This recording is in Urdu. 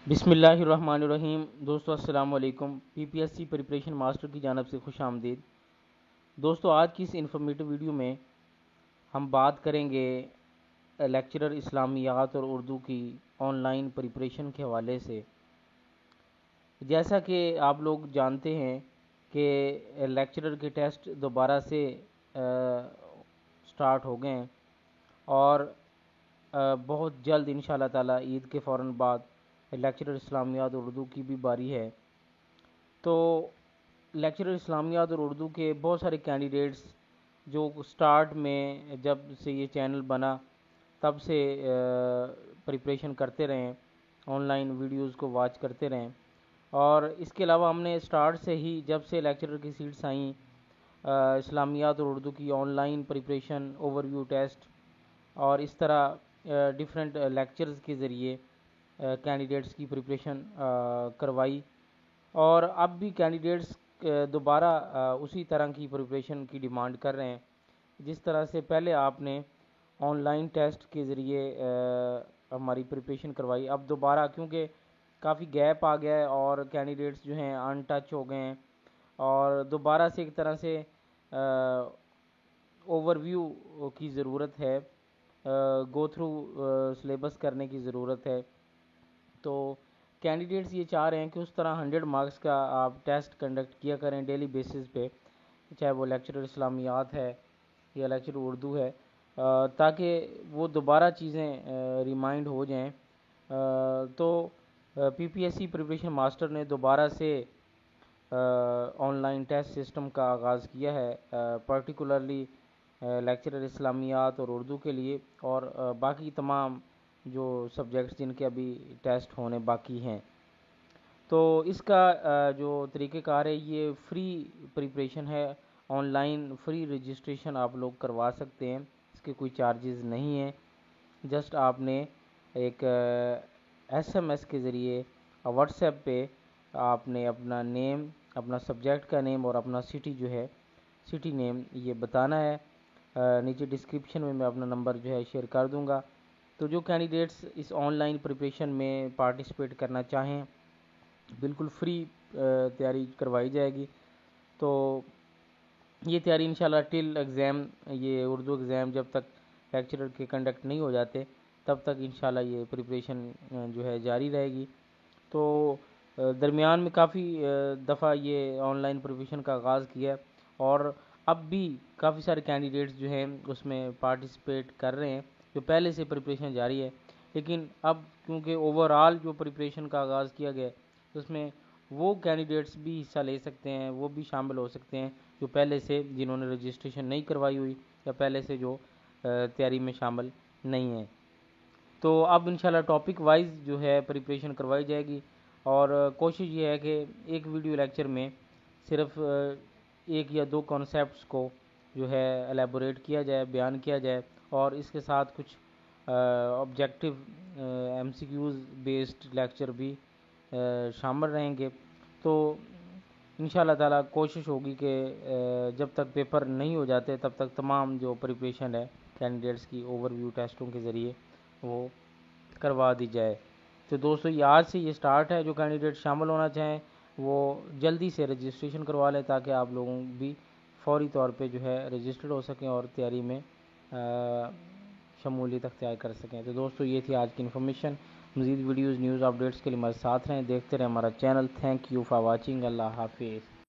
بسم اللہ الرحمن الرحیم۔ دوستو السلام علیکم۔ P P S C preparation master کی جانب سے خوش آمدید۔ دوستو آج کی اس انفارمیٹو ویڈیو میں ہم بات کریں گے لیکچرر اسلامیات اور اردو کی آن لائن پریپریشن کے حوالے سے۔ جیسا کہ آپ لوگ جانتے ہیں کہ لیکچرر کے ٹیسٹ دوبارہ سے سٹارٹ ہو گئے ہیں اور بہت جلد انشاءاللہ تعالی عید کے فوراً بعد لیکچرر اسلامیات اور اردو کی بھی باری ہے۔ تو لیکچرر اسلامیات اور اردو کے بہت سارے کینڈیڈیٹس جو سٹارٹ میں جب سے یہ چینل بنا تب سے پریپریشن کرتے رہیں، آن لائن ویڈیوز کو واچ کرتے رہیں، اور اس کے علاوہ ہم نے سٹارٹ سے ہی جب سے لیکچرر کی سیٹس آئیں اسلامیات اور اردو کی online preparation, overview test اور اس طرح ڈیفرنٹ لیکچرز کے ذریعے کینڈیڈیٹس کی پریپریشن کروائی، اور اب بھی کینڈیڈیٹس دوبارہ اسی طرح کی پریپریشن کی ڈیمانڈ کر رہے ہیں جس طرح سے پہلے آپ نے آن لائن ٹیسٹ کے ذریعے ہماری پریپریشن کروائی۔ اب دوبارہ کیونکہ کافی گیپ آ گیا ہے اور کینڈیڈیٹس جو ہیں ان ٹچ ہو گئے ہیں، اور دوبارہ سے ایک طرح سے اوور ویو کی ضرورت ہے، گو تھرو سلیبس کرنے کی ضرورت ہے۔ تو کینڈیڈیٹس یہ چاہ رہے ہیں کہ اس طرح 100 مارکس کا آپ ٹیسٹ کنڈکٹ کیا کریں ڈیلی بیسس پہ، چاہے وہ لیکچرر اسلامیات ہے یا لیکچرر اردو ہے، تاکہ وہ دوبارہ چیزیں ریمائنڈ ہو جائیں۔ تو P P S C preparation master نے دوبارہ سے آن لائن ٹیسٹ سسٹم کا آغاز کیا ہے، پرٹیکولرلی لیکچرر اسلامیات اور اردو کے لیے، اور باقی تمام جو سبجیکٹس جن کے ابھی ٹیسٹ ہونے باقی ہیں۔ تو اس کا جو طریقہ کار ہے یہ فری پریپریشن ہے، آن لائن فری رجسٹریشن آپ لوگ کروا سکتے ہیں، اس کے کوئی چارجز نہیں ہیں۔ جسٹ آپ نے ایک ایس ایم ایس کے ذریعے واٹس ایپ پہ آپ نے اپنا نیم، اپنا سبجیکٹ کا نیم اور اپنا سٹی جو ہے سٹی نیم یہ بتانا ہے۔ نیچے ڈسکرپشن میں اپنا نمبر جو ہے شیئر کر دوں گا۔ تو جو کینڈیڈیٹس اس آن لائن پریپریشن میں پارٹیسپیٹ کرنا چاہیں، بالکل فری تیاری کروائی جائے گی۔ تو یہ تیاری انشاءاللہ ٹل ایگزام، یہ اردو ایگزام جب تک لیکچرر کے کنڈکٹ نہیں ہو جاتے تب تک انشاءاللہ یہ پریپریشن جو ہے جاری رہے گی۔ تو درمیان میں کافی دفعہ یہ آن لائن پریپریشن کا آغاز کیا ہے، اور اب بھی کافی سارے کینڈیڈیٹس جو ہیں اس میں پارٹیسپیٹ کر رہے ہیں، جو پہلے سے پریپریشن جاری ہے۔ لیکن اب کیونکہ اوور آل جو پریپریشن کا آغاز کیا گیا ہے اس میں وہ کینڈیڈیٹس بھی حصہ لے سکتے ہیں، وہ بھی شامل ہو سکتے ہیں جو پہلے سے جنہوں نے رجسٹریشن نہیں کروائی ہوئی یا پہلے سے جو تیاری میں شامل نہیں ہیں۔ تو اب انشاءاللہ ٹاپک وائز جو ہے پریپریشن کروائی جائے گی، اور کوشش یہ ہے کہ ایک ویڈیو لیکچر میں صرف ایک یا دو کانسیپٹس کو جو ہے ایلیبوریٹ کیا جائے، بیان کیا جائے، اور اس کے ساتھ کچھ objective M C Qs based lecture بھی شامل رہیں گے۔ تو انشاءاللہ تعالی کوشش ہوگی کہ جب تک پیپر نہیں ہو جاتے تب تک تمام جو پریپریشن ہے کینڈیڈیٹس کی اوور ویو ٹیسٹوں کے ذریعے وہ کروا دی جائے۔ تو دوستو یہ آج سے یہ سٹارٹ ہے، جو کینڈیڈیٹ شامل ہونا چاہیں وہ جلدی سے رجسٹریشن کروا لیں تاکہ آپ لوگوں بھی فوری طور پہ جو ہے رجسٹرڈ ہو سکیں اور تیاری میں شمولیت اختیار کر سکیں۔ تو دوستو یہ تھی آج کی انفارمیشن۔ مزید ویڈیوز، نیوز، اپڈیٹس کے لیے ہمارے ساتھ رہیں، دیکھتے رہیں ہمارا channel. Thank you for watching. اللہ حافظ۔